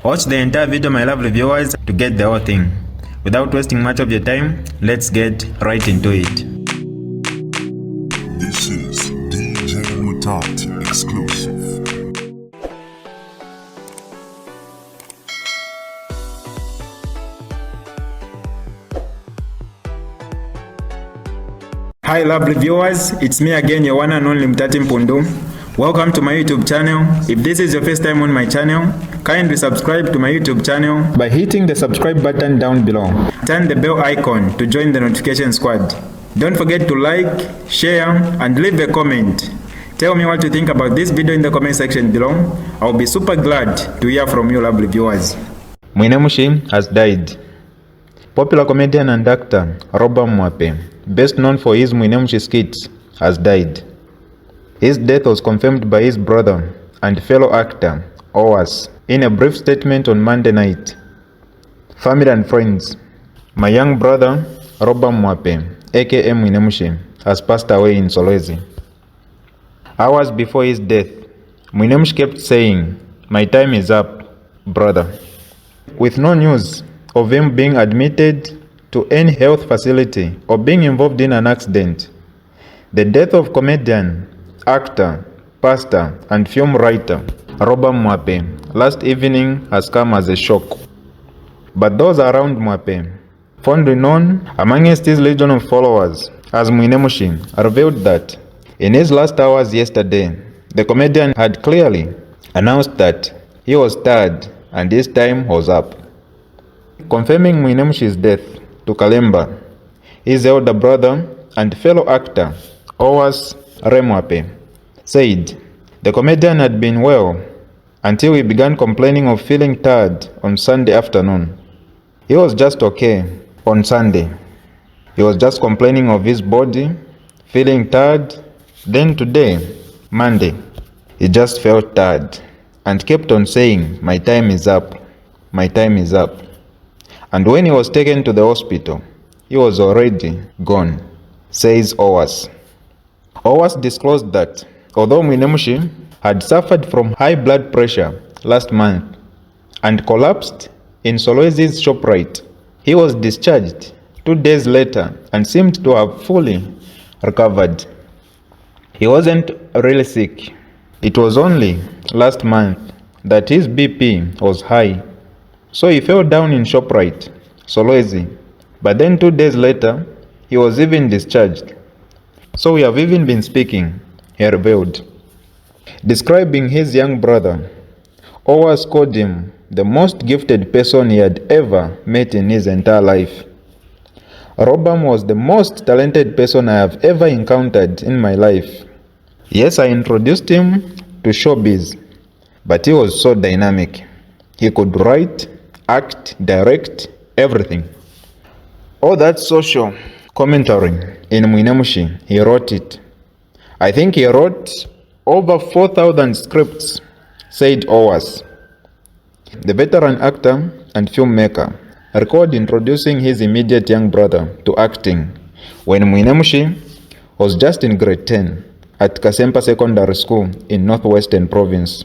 Watch the entire video, my lovely viewers, to get the whole thing. Without wasting much of your time, let's get right into it. This is DJ Mutati exclusive. Hi lovely viewers, it's me again, your one and only Mutati Mpundu. Welcome to my YouTube channel. If this is your first time on my channel, kindly subscribe to my YouTube channel by hitting the subscribe button down below. Turn the bell icon to join the notification squad. Don't forget to like, share, and leave a comment. Tell me what you think about this video in the comment section below. I'll be super glad to hear from you lovely viewers. Mwine Mushi has died. Popular comedian and actor Mwine Mushi, best known for his Mwine Mushi skits, has died. His death was confirmed by his brother and fellow actor, Owas, in a brief statement on Monday night. Family and friends, my young brother, Mwine Mushi, aka Mwine Mushi, has passed away in Solwezi. Hours before his death, Mwine Mushi kept saying, "My time is up, brother," with no news of him being admitted to any health facility or being involved in an accident. The death of comedian, actor, pastor, and film writer Mwine Mushi last evening has come as a shock. But those around Mushi, fondly known amongst his legion of followers as Mwine Mushi, revealed that in his last hours yesterday, the comedian had clearly announced that he was tired and his time was up. Confirming Mwine Mushi's death to Kalemba, his elder brother and fellow actor Owas Mushi said the comedian had been well until he began complaining of feeling tired on Sunday afternoon. He was just okay on Sunday. He was just complaining of his body, feeling tired. Then today, Monday, he just felt tired and kept on saying, "My time is up, my time is up." And when he was taken to the hospital, he was already gone, says Owas. Owas disclosed that although Mwine Mushi had suffered from high blood pressure last month and collapsed in Solwezi's ShopRite, he was discharged 2 days later and seemed to have fully recovered. He wasn't really sick. It was only last month that his BP was high, so he fell down in ShopRite, Solwezi. But then 2 days later, he was even discharged. So we have even been speaking, he revealed. Describing his young brother, Owas called him the most gifted person he had ever met in his entire life. Mwine was the most talented person I have ever encountered in my life. Yes, I introduced him to showbiz, but he was so dynamic. He could write, act, direct, everything. All that social commentary in Mwine Mushi, he wrote it. I think he wrote over 4,000 scripts, said Owas. The veteran actor and filmmaker recalled introducing his immediate young brother to acting when Mwine Mushi was just in grade 10 at Kasempa Secondary School in Northwestern Province.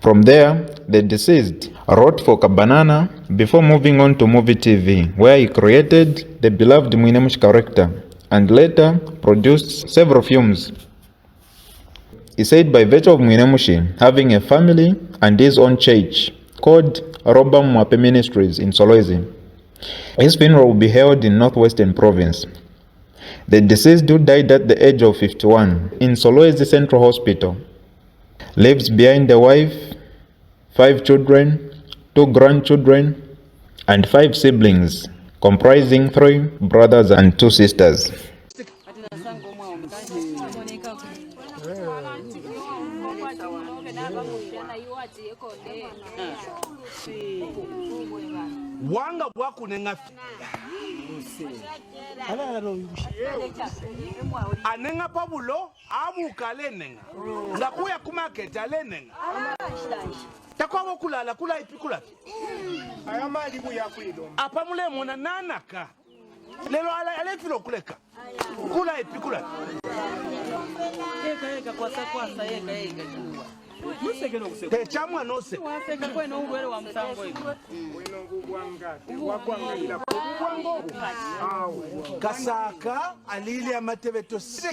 From there, the deceased wrote for Kabanana before moving on to movie TV, where he created the beloved Mwine Mushi character and later produced several films. He said by virtue of Mwine Mushi having a family and his own church called Mwine Mushi Ministries in Solwezi, his funeral will be held in Northwestern Province. The deceased, who died at the age of 51 in Solwezi Central Hospital, leaves behind a wife, 5 children, 2 grandchildren, and 5 siblings, comprising 3 brothers and 2 sisters. Wanga wakunenga anenga pabulo abuka lenenga ngakuya kumarket alenenga takwabo kulala kula ipikula ayamali kuyakwilo apa mule mona nanaka lelo ale filo kuleka kula ipikula eka kwa sakwasa eka Techamwa nose. Kasaka alili amatebeto 6.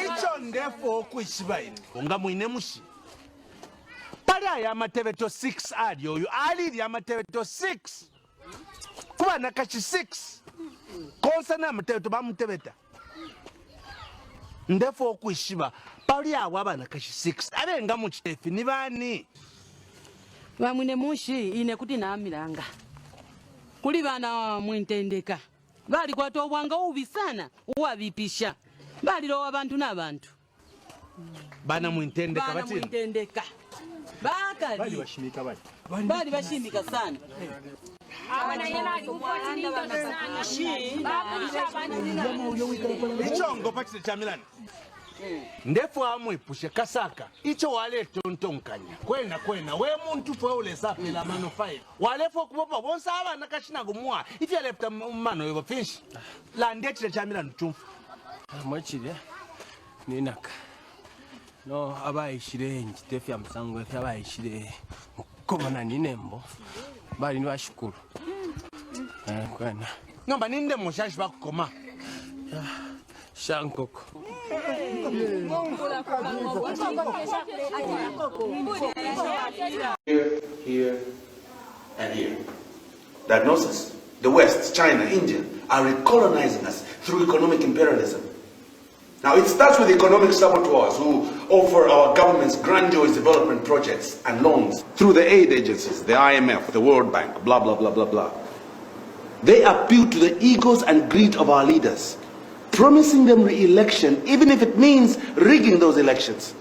Icho ndefo okwishibaini nga Mwine Mushi. Pali aya amatebeto 6 ali oyo alili amatebeto 6. Kuba nakachi 6. Konsa na amatebeto bamutebeta. Ndefo okwishiba pali awa abana kachi 6 abenga mu kitefi ni bani? Ba Mwine Mushi ine kuti namiranga. Kuli bana mwintendeka. Bali kwata obwanga ubi sana uwabipisha. Bali lo abantu n'abantu. Bana mwintendeka bati. Bana mwintendeka. Bakali. Bali bashimika bali. Bali bashimika sana. Abana yena ukoti nindo sana. Ichongo pachite chamilani. Ndefu amwipushe kasaka icho wale tontonkanya kwena we muntu fwe ule safi la manufai walefo kubopa bonsa abana kashina gumwa ifi alefta mano yobo fish la ndechile chamila ntumfu mwachile ninaka no abayishire njitefi ya msango efi abayishire mukobana ninembo bali ni bashukuru kwena ngamba ninde mushashi bakukoma shankoko Here, and here. Diagnosis. The West, China, India are recolonizing us through economic imperialism. Now it starts with economic saboteurs who offer our governments grandiose development projects and loans through the aid agencies, the IMF, the World Bank, blah, blah, blah, blah, blah. They appeal to the egos and greed of our leaders, promising them re-election, even if it means rigging those elections.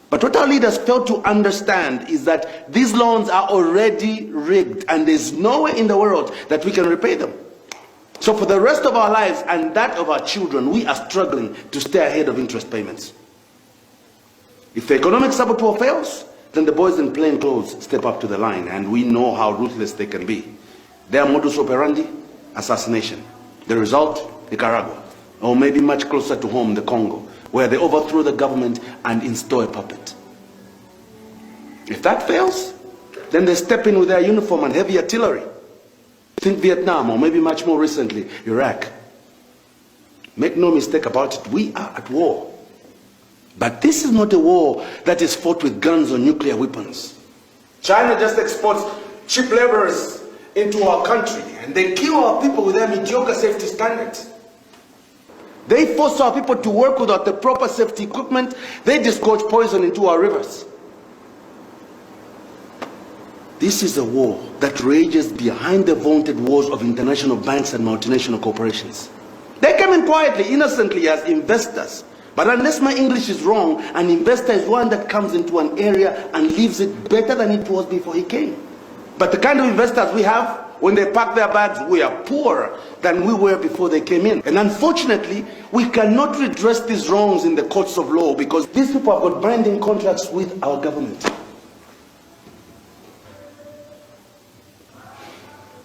But what our leaders fail to understand is that these loans are already rigged and there's nowhere in the world that we can repay them. So for the rest of our lives and that of our children, we are struggling to stay ahead of interest payments. If the economic saboteur fails, then the boys in plain clothes step up to the line, and we know how ruthless they can be. Their modus operandi, assassination. The result, Nicaragua. Or maybe much closer to home, the Congo, where they overthrow the government and install a puppet. If that fails, then they step in with their uniform and heavy artillery. Think Vietnam, or maybe much more recently, Iraq. Make no mistake about it, we are at war. But this is not a war that is fought with guns or nuclear weapons. China just exports cheap laborers into our country, and they kill our people with their mediocre safety standards. They force our people to work without the proper safety equipment. They disgorge poison into our rivers. This is a war that rages behind the vaunted walls of international banks and multinational corporations. They came in quietly, innocently as investors. But unless my English is wrong, an investor is one that comes into an area and leaves it better than it was before he came. But the kind of investors we have, when they pack their bags, we are poorer than we were before they came in. And unfortunately, we cannot redress these wrongs in the courts of law because these people have got binding contracts with our government.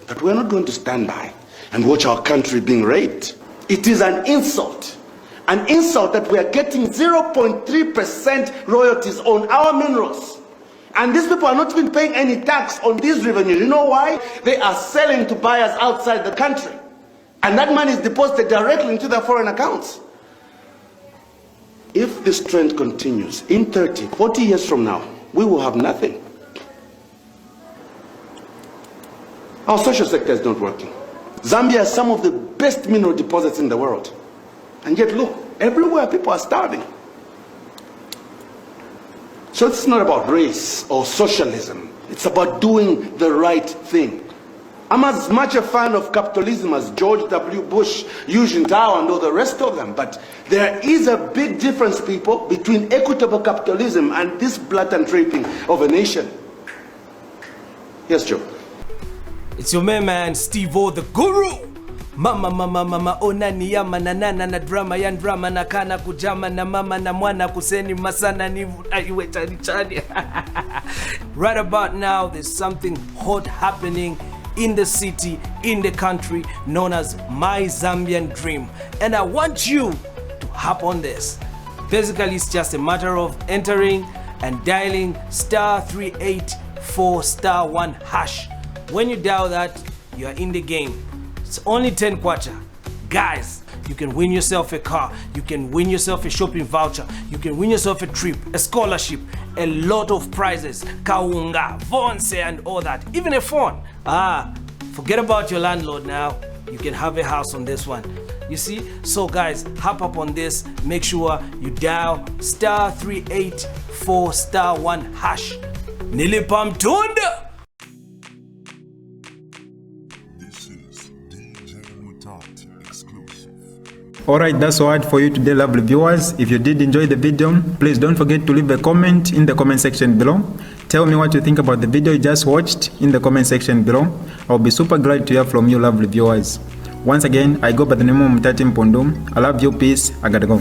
But we're not going to stand by and watch our country being raped. It is an insult that we are getting 0.3% royalties on our minerals. And these people are not even paying any tax on these revenues. You know why? They are selling to buyers outside the country. And that money is deposited directly into their foreign accounts. If this trend continues, in 30, 40 years from now, we will have nothing. Our social sector is not working. Zambia has some of the best mineral deposits in the world. And yet look, everywhere people are starving. So it's not about race or socialism. It's about doing the right thing. I'm as much a fan of capitalism as George W. Bush, Hu Jintao, and all the rest of them. But there is a big difference, people, between equitable capitalism and this blatant raping of a nation. Yes, Joe. It's your man, Steve-O, the guru. Mama onani yama na nana na drama yan drama na kana kujama na mama na mwana kuseni masana ni aiwe chani chani. Right about now, there's something hot happening in the city, in the country, known as My Zambian Dream. And I want you to hop on this. Basically, it's just a matter of entering and dialing *384*1#. When you dial that, you are in the game. It's only 10 kwacha. Guys, you can win yourself a car, you can win yourself a shopping voucher, you can win yourself a trip, a scholarship, a lot of prizes, kaunga, vonse and all that, even a phone. Forget about your landlord now. You can have a house on this one. You see? So guys, hop up on this. Make sure you dial *384*1#. Nilipa Mpundu. This is DJ Mutati exclusive. Alright, that's all for you today, lovely viewers. If you did enjoy the video, please don't forget to leave a comment in the comment section below. Tell me what you think about the video you just watched in the comment section below. I'll be super glad to hear from you, lovely viewers. Once again, I go by the name of Mutati Mpundu. I love you, peace, I gotta go.